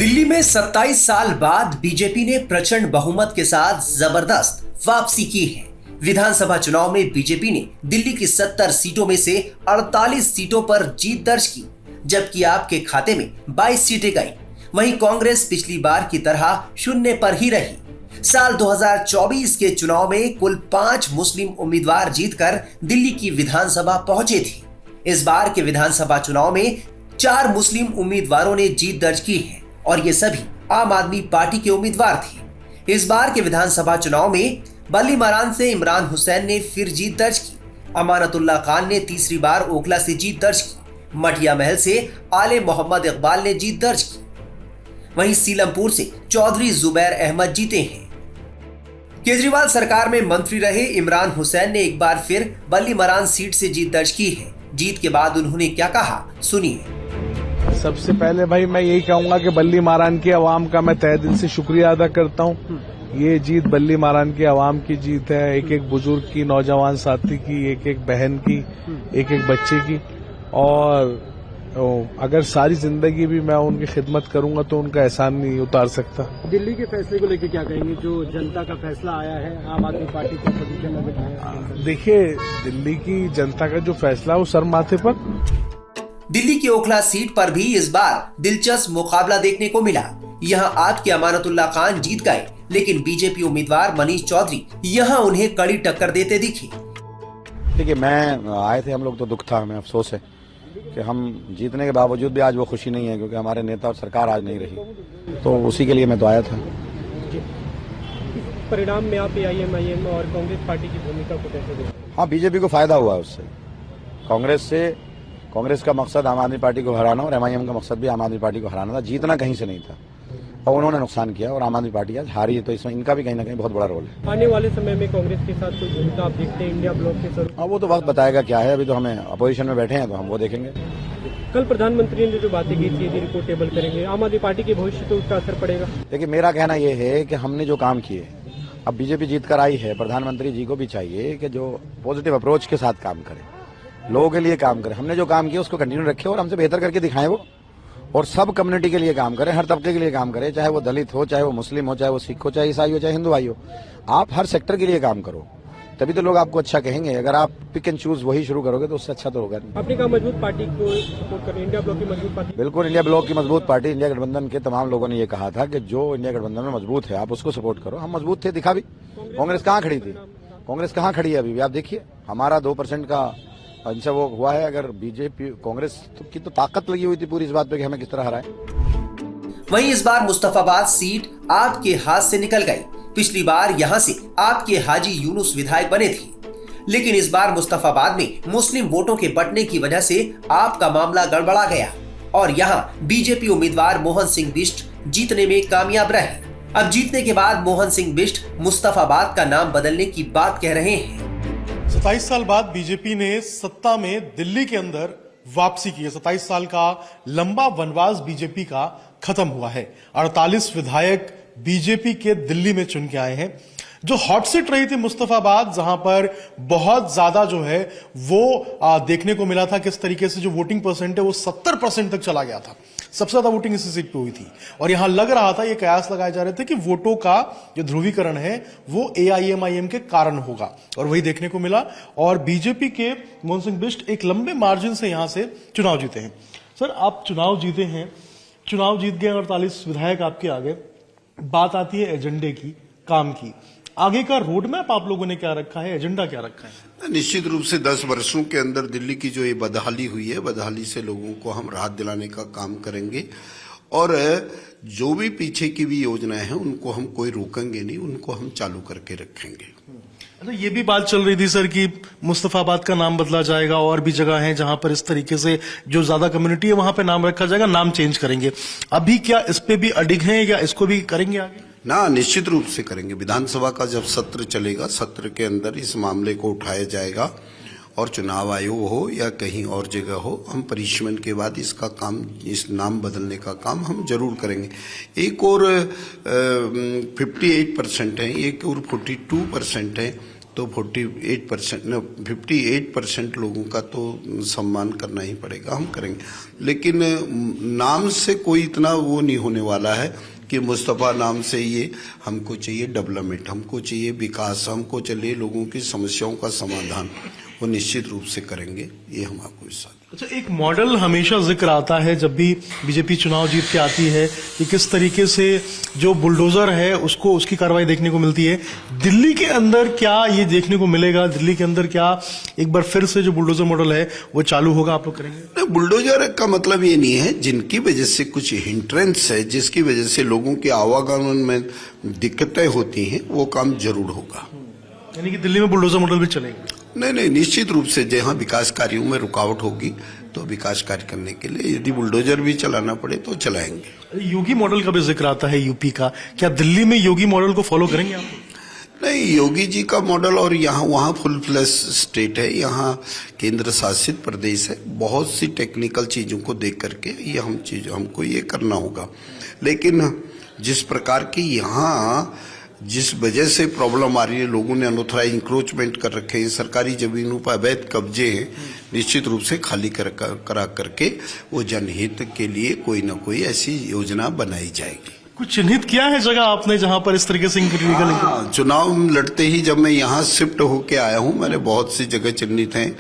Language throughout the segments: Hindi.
दिल्ली में 27 साल बाद बीजेपी ने प्रचंड बहुमत के साथ जबरदस्त वापसी की है। विधानसभा चुनाव में बीजेपी ने दिल्ली की 70 सीटों में से 48 सीटों पर जीत दर्ज की, जबकि आपके खाते में 22 सीटें गईं। वहीं कांग्रेस पिछली बार की तरह शून्य पर ही रही। साल 2024 के चुनाव में कुल 5 मुस्लिम उम्मीदवार जीतकर दिल्ली की विधानसभा पहुंचे थे। इस बार के विधानसभा चुनाव में 4 मुस्लिम उम्मीदवारों ने जीत दर्ज की है और ये सभी आम आदमी पार्टी के उम्मीदवार थे। इस बार के विधानसभा चुनाव में बल्ली मारान से इमरान हुसैन ने फिर जीत दर्ज की। अमानतुल्लाह खान ने तीसरी बार ओखला से जीत दर्ज की। मटिया महल से आले मोहम्मद इकबाल ने जीत दर्ज की। वहीं सीलमपुर से चौधरी जुबैर अहमद जीते हैं। केजरीवाल सरकार में मंत्री रहे इमरान हुसैन ने एक बार फिर बल्ली मारान सीट से जीत दर्ज की है। जीत के बाद उन्होंने क्या कहा, सुनिए। सबसे पहले भाई मैं यही कहूंगा कि बल्ली मारान की आवाम का मैं तहे दिल से शुक्रिया अदा करता हूं। ये जीत बल्ली मारान की आवाम की जीत है, एक एक बुजुर्ग की, नौजवान साथी की, एक एक बहन की, एक एक बच्चे की। और अगर सारी जिंदगी भी मैं उनकी खिदमत करूंगा तो उनका एहसान नहीं उतार सकता। दिल्ली के फैसले को लेकर क्या कहेंगे, जो जनता का फैसला आया है, आम आदमी पार्टी को पोजीशन में बिठाया? देखिए, दिल्ली की जनता का जो फैसला है वो सर माथे पर। दिल्ली की ओखला सीट पर भी इस बार दिलचस्प मुकाबला देखने को मिला। यहां आपके अमानतुल्लाह खान जीत गए, लेकिन बीजेपी उम्मीदवार मनीष चौधरी यहां उन्हें कड़ी टक्कर देते दिखे। देखिए, मैं आए थे, हम लोग तो दुख था, हमें अफसोस है कि हम जीतने के बावजूद भी आज वो खुशी नहीं है, क्योंकि हमारे नेता और सरकार आज नहीं रही, तो उसी के लिए मैं तो आया था। परिणाम में आप AIM और कांग्रेस पार्टी की भूमिका को कैसे देखते हैं? हाँ, बीजेपी को फायदा हुआ है उससे। कांग्रेस का मकसद आम आदमी पार्टी को हराना और MIM का मकसद भी आम आदमी पार्टी को हराना था। जीतना कहीं से नहीं था और उन्होंने नुकसान किया और आम आदमी पार्टी आज हारी है, तो इसमें इनका भी कहीं ना कहीं बहुत बड़ा रोल है। आने वाले समय में कांग्रेस के साथ कोई भूमिका आप देखते हैं इंडिया ब्लॉक के सर? हाँ, वो तो वक्त बताएगा क्या है। अभी तो हमें अपोजिशन में बैठे हैं, तो हम वो देखेंगे। कल प्रधानमंत्री ने जो बातें की थी, रिपोर्ट टेबल करेंगे, आम आदमी पार्टी के भविष्य पे उसका असर पड़ेगा? देखिए, मेरा कहना यह है कि हमने जो काम किए, अब बीजेपी जीत कर आई है, प्रधानमंत्री जी को भी चाहिए कि जो पॉजिटिव अप्रोच के साथ काम करें, लोगों के लिए काम करें। हमने जो काम किया उसको कंटिन्यू रखें और हमसे बेहतर करके दिखाएं वो, और सब कम्युनिटी के लिए काम करें, हर तबके के लिए काम करें, चाहे वो दलित हो, चाहे वो मुस्लिम हो, चाहे वो सिख हो, चाहे ईसाई हो, चाहे हिंदू भाई हो। आप हर सेक्टर के लिए काम करो, तभी तो लोग आपको अच्छा कहेंगे। अगर आप पिक एंड चूज वही शुरू करोगे तो उससे अच्छा तो होगा नहीं। आपने कहा मजबूत पार्टी को सपोर्ट करें, इंडिया ब्लॉक की मजबूत पार्टी? बिल्कुल, इंडिया ब्लॉक की मजबूत पार्टी, इंडिया गठबंधन के तमाम लोगों ने ये कहा था कि जो इंडिया गठबंधन में मजबूत है आप उसको सपोर्ट करो। हम मजबूत थे, दिखा भी। कांग्रेस कहाँ खड़ी थी? कांग्रेस कहाँ खड़ी है अभी भी? आप देखिए, हमारा 2% का इनसे वो हुआ है। अगर बीजेपी कांग्रेस की तो ताकत लगी हुई थी पूरी इस बात पे कि हमें किस तरह हराए। वहीं इस बार मुस्तफाबाद सीट आपके हाथ से निकल गई। पिछली बार यहां से आपके हाजी यूनुस विधायक बने थे, लेकिन इस बार मुस्तफाबाद में मुस्लिम वोटों के बंटने की वजह से आपका मामला गड़बड़ा गया और यहां बीजेपी उम्मीदवार मोहन सिंह बिष्ट जीतने में कामयाब रहे। अब जीतने के बाद मोहन सिंह बिष्ट मुस्तफाबाद का नाम बदलने की बात कह रहे हैं। 27 साल बाद बीजेपी ने सत्ता में दिल्ली के अंदर वापसी की है। 27 साल का लंबा वनवास बीजेपी का खत्म हुआ है। 48 विधायक बीजेपी के दिल्ली में चुन के आए हैं। जो हॉट सीट रही थी मुस्तफाबाद, जहां पर बहुत ज्यादा जो है वो देखने को मिला था किस तरीके से जो वोटिंग परसेंट है वो 70% तक चला गया था। सबसे ज्यादा वोटिंग इसी सीट पे हुई थी और यहां लग रहा था, ये कयास लगाए जा रहे थे कि वोटों का जो ध्रुवीकरण है वो AIM के कारण होगा और वही देखने को मिला। और बीजेपी के मोहन सिंह बिष्ट एक लंबे मार्जिन से यहां से चुनाव जीते हैं। सर, आप चुनाव जीते हैं, चुनाव जीत गए, 48 विधायक आपके आगे। बात आती है एजेंडे की, काम की। आगे का रोड मैप आप लोगों ने क्या रखा है, एजेंडा क्या रखा है? निश्चित रूप से 10 वर्षों के अंदर दिल्ली की जो ये बदहाली हुई है, बदहाली से लोगों को हम राहत दिलाने का काम करेंगे और जो भी पीछे की भी योजनाएं हैं उनको हम कोई रोकेंगे नहीं, उनको हम चालू करके रखेंगे। अच्छा, ये भी बात चल रही थी सर कि मुस्तफाबाद का नाम बदला जाएगा और भी जगह है जहां पर इस तरीके से जो ज्यादा कम्युनिटी है वहां पे नाम रखा जाएगा, नाम चेंज करेंगे। अभी क्या इस पे भी अडिग हैं या इसको भी करेंगे आगे? ना, निश्चित रूप से करेंगे। विधानसभा का जब सत्र चलेगा, सत्र के अंदर इस मामले को उठाया जाएगा और चुनाव आयोग हो या कहीं और जगह हो, हम पनिशमेंट के बाद इसका काम, इस नाम बदलने का काम हम जरूर करेंगे। एक और 58% है, एक और 42% है तो 58% लोगों का तो सम्मान करना ही पड़ेगा, हम करेंगे। लेकिन नाम से कोई इतना वो नहीं होने वाला है कि मुस्तफा नाम से ये, हमको चाहिए डेवलपमेंट, हमको चाहिए विकास, हमको चाहिए लोगों की समस्याओं का समाधान, वो निश्चित रूप से करेंगे, ये हम आपको विश्वास। अच्छा, एक मॉडल हमेशा जिक्र आता है जब भी बीजेपी चुनाव जीत के आती है कि किस तरीके से जो बुलडोजर है उसको उसकी कार्रवाई देखने को मिलती है। दिल्ली के अंदर क्या ये देखने को मिलेगा? दिल्ली के अंदर क्या एक बार फिर से जो बुलडोजर मॉडल है वो चालू होगा? आप लोग करेंगे? बुलडोजर का मतलब ये नहीं है, जिनकी वजह से कुछ हिंड्रेंस है, जिसकी वजह से लोगों के आवागमन में दिक्कतें होती हैं, वो काम जरूर होगा। यानी कि दिल्ली में बुलडोजर मॉडल भी चलेगा? नहीं, निश्चित रूप से जहां विकास कार्यों में रुकावट होगी तो विकास कार्य करने के लिए यदि बुलडोजर भी चलाना पड़े तो चलाएंगे। योगी मॉडल का भी जिक्र आता है यूपी का, क्या दिल्ली में योगी मॉडल को फॉलो करेंगे आप? नहीं, योगी जी का मॉडल और यहाँ वहाँ फुल फ्लैश स्टेट है, यहाँ केंद्र शासित प्रदेश है, बहुत सी टेक्निकल चीजों को देख करके ये हमको ये करना होगा। लेकिन जिस प्रकार की यहाँ जिस वजह से प्रॉब्लम आ रही है, लोगों ने अनऑथराइज्ड इंक्रोचमेंट कर रखे हैं, सरकारी जमीनों पर अवैध कब्जे हैं, निश्चित रूप से खाली करा करके वो जनहित के लिए कोई न कोई ऐसी योजना बनाई जाएगी। कुछ चिन्हित किया है जगह आपने जहां पर इस तरीके से चुनाव लड़ते ही जब मैं यहाँ शिफ्ट होके आया हूँ, मैंने बहुत सी जगह चिन्हित हैं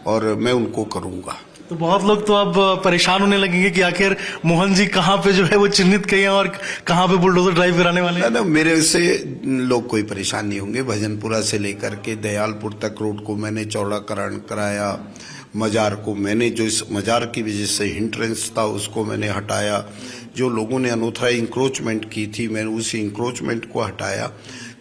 और मैं उनको करूंगा। तो बहुत लोग तो अब परेशान होने लगेंगे कि आखिर मोहन जी कहाँ पे जो है वो चिन्हित किए हैं और कहाँ पे बुलडोजर ड्राइव कराने वाले हैं। ना, मेरे से लोग कोई परेशान नहीं होंगे। भजनपुरा से लेकर के दयालपुर तक रोड को मैंने चौड़ाकरण कराया, मजार को मैंने जो इस मजार की वजह से हिंड्रेंस था उसको मैंने हटाया, जो लोगों ने अनऑथराइज्ड इंक्रोचमेंट की थी मैंने उसी इंक्रोचमेंट को हटाया।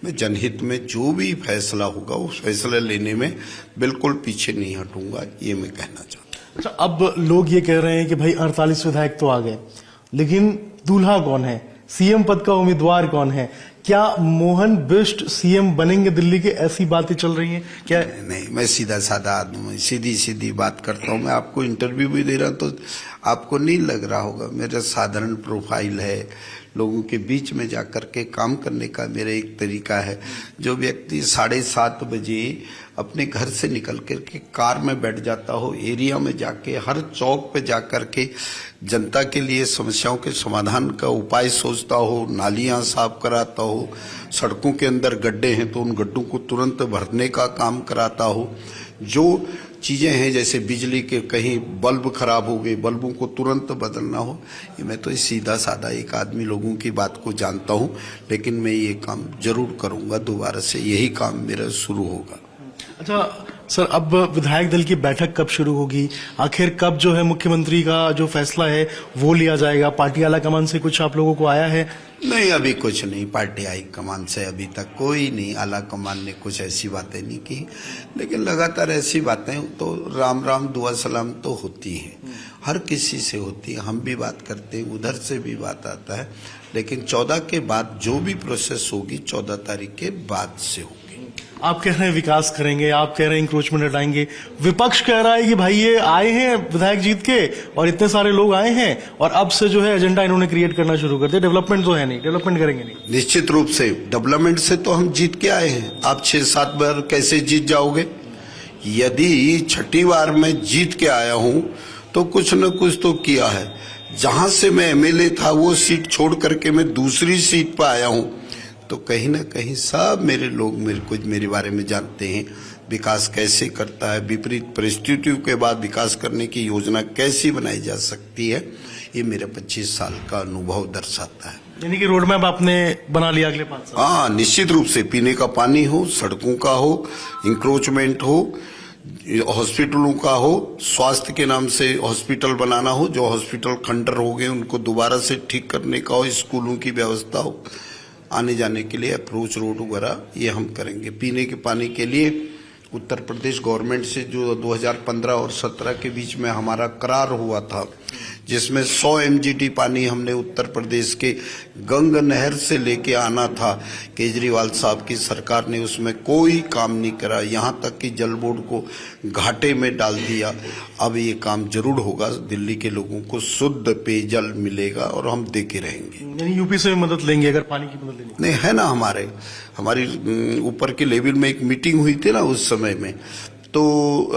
मैं जनहित में जो भी फैसला होगा उस फैसला लेने में बिल्कुल पीछे नहीं हटूंगा, ये मैं कहना चाहता हूँ। अच्छा, अब लोग ये कह रहे हैं कि भाई 48 विधायक तो आ गए, लेकिन दूल्हा कौन है, सीएम पद का उम्मीदवार कौन है? क्या मोहन बिष्ट सीएम बनेंगे दिल्ली के? ऐसी बातें चल रही हैं क्या? नहीं, मैं सीधा साधा आदमी, सीधी बात करता हूँ। मैं आपको इंटरव्यू भी दे रहा तो आपको नहीं लग रहा होगा, मेरा साधारण प्रोफाइल है, लोगों के बीच में जाकर के काम करने का मेरा एक तरीका है। जो व्यक्ति 7:30 बजे अपने घर से निकल करके कार में बैठ जाता हो, एरिया में जाके हर चौक पे जाकर के जनता के लिए समस्याओं के समाधान का उपाय सोचता हो, नालियां साफ कराता हो, सड़कों के अंदर गड्ढे हैं तो उन गड्ढों को तुरंत भरने का काम कराता हो, जो चीजें हैं जैसे बिजली के कहीं बल्ब खराब हो गए, बल्बों को तुरंत बदलना हो, ये मैं तो सीधा साधा एक आदमी लोगों की बात को जानता हूँ। लेकिन मैं ये काम जरूर करूंगा, दोबारा से यही काम मेरा शुरू होगा। अच्छा सर, अब विधायक दल की बैठक कब शुरू होगी? आखिर कब जो है मुख्यमंत्री का जो फैसला है वो लिया जाएगा? पार्टी आलाकमान से कुछ आप लोगों को आया है? नहीं, अभी कुछ नहीं, पार्टी हाईकमान से अभी तक कोई नहीं, आलाकमान ने कुछ ऐसी बातें नहीं की। लेकिन लगातार ऐसी बातें तो राम दुआ सलाम तो होती हैं, हर किसी से होती है, हम भी बात करते हैं, उधर से भी बात आता है। लेकिन 14 के बाद जो भी प्रोसेस होगी 14 तारीख के बाद से होगी। आप कह रहे हैं विकास करेंगे, आप कह रहे हैं इंक्रोचमेंट हटाएंगे, विपक्ष कह रहा है कि भाई ये आए हैं विधायक जीत के और इतने सारे लोग आए हैं और अब से जो है एजेंडा इन्होंने क्रिएट करना शुरू कर दिया, डेवलपमेंट तो है नहीं, डेवलपमेंट करेंगे नहीं। निश्चित रूप से डेवलपमेंट से तो हम जीत के आए हैं, आप 6-7 बार कैसे जीत जाओगे? यदि छठी बार मैं जीत के आया हूं तो कुछ न कुछ तो किया है। जहां से मैं एमएलए था वो सीट छोड़ करके मैं दूसरी सीट पर आया हूं, तो कहीं ना कहीं सब मेरे लोग मेरे बारे में जानते हैं, विकास कैसे करता है, विपरीत परिस्थितियों के बाद विकास करने की योजना कैसी बनाई जा सकती है, ये मेरा 25 साल का अनुभव दर्शाता है। यानी कि रोड मैप आपने बना लिया अगले 5 साल? हाँ, निश्चित रूप से, पीने का पानी हो, सड़कों का हो, इंक्रोचमेंट हो, हॉस्पिटलों का हो, स्वास्थ्य के नाम से हॉस्पिटल बनाना हो, जो हॉस्पिटल खंडर हो गए उनको दोबारा से ठीक करने का हो, स्कूलों की व्यवस्था हो, आने जाने के लिए अप्रोच रोड वगैरह ये हम करेंगे। पीने के पानी के लिए उत्तर प्रदेश गवर्नमेंट से जो 2015 और 17 के बीच में हमारा करार हुआ था जिसमें 100 MGD पानी हमने उत्तर प्रदेश के गंगा नहर से लेके आना था। केजरीवाल साहब की सरकार ने उसमें कोई काम नहीं करा, यहाँ तक कि जल बोर्ड को घाटे में डाल दिया। अब ये काम जरूर होगा, दिल्ली के लोगों को शुद्ध पेयजल मिलेगा और हम देके रहेंगे। यानी यूपी से भी मदद लेंगे अगर पानी की मदद लेंगे? नहीं, है ना, हमारी ऊपर के लेवल में एक मीटिंग हुई थी ना उस समय में, तो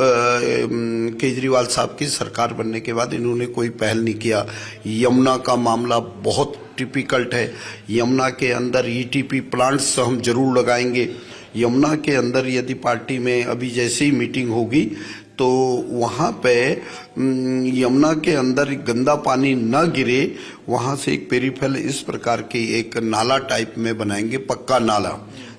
केजरीवाल साहब की सरकार बनने के बाद इन्होंने कोई पहल नहीं किया। यमुना का मामला बहुत टिपिकल्ट है। यमुना के अंदर ETP प्लांट्स हम जरूर लगाएंगे। यमुना के अंदर यदि पार्टी में अभी जैसे ही मीटिंग होगी तो वहाँ पे यमुना के अंदर गंदा पानी न गिरे, वहाँ से एक पेरिफेरल इस प्रकार की एक नाला टाइप में बनाएंगे, पक्का नाला,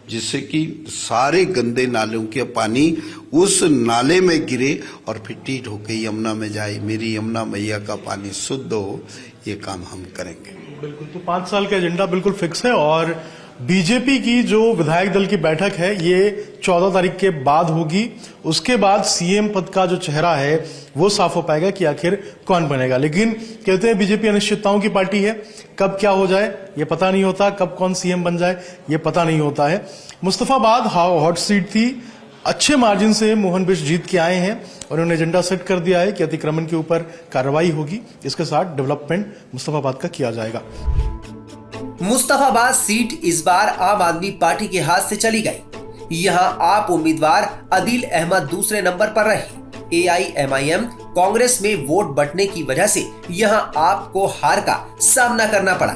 जिससे कि सारे गंदे नालों के पानी उस नाले में गिरे और फिर ट्रीट होकर यमुना में जाए। मेरी यमुना मैया का पानी शुद्ध हो, ये काम हम करेंगे। बिल्कुल, तो 5 साल का एजेंडा बिल्कुल फिक्स है और बीजेपी की जो विधायक दल की बैठक है ये 14 तारीख के बाद होगी। उसके बाद सीएम पद का जो चेहरा है वो साफ हो पाएगा कि आखिर कौन बनेगा। लेकिन कहते हैं बीजेपी अनिश्चितताओं की पार्टी है, कब क्या हो जाए ये पता नहीं होता, कब कौन सीएम बन जाए ये पता नहीं होता है। मुस्तफाबाद हॉट सीट थी, अच्छे मार्जिन से मोहन बिष्ट जीत के आए हैं और उन्होंने एजेंडा सेट कर दिया है कि अतिक्रमण के ऊपर कार्रवाई होगी, इसके साथ डेवलपमेंट मुस्तफाबाद का किया जाएगा। मुस्तफाबाद सीट इस बार आम आदमी पार्टी के हाथ से चली गई। यहां आप उम्मीदवार अदील अहमद दूसरे नंबर पर रहे। AIMIM कांग्रेस में वोट बंटने की वजह से यहां आपको हार का सामना करना पड़ा।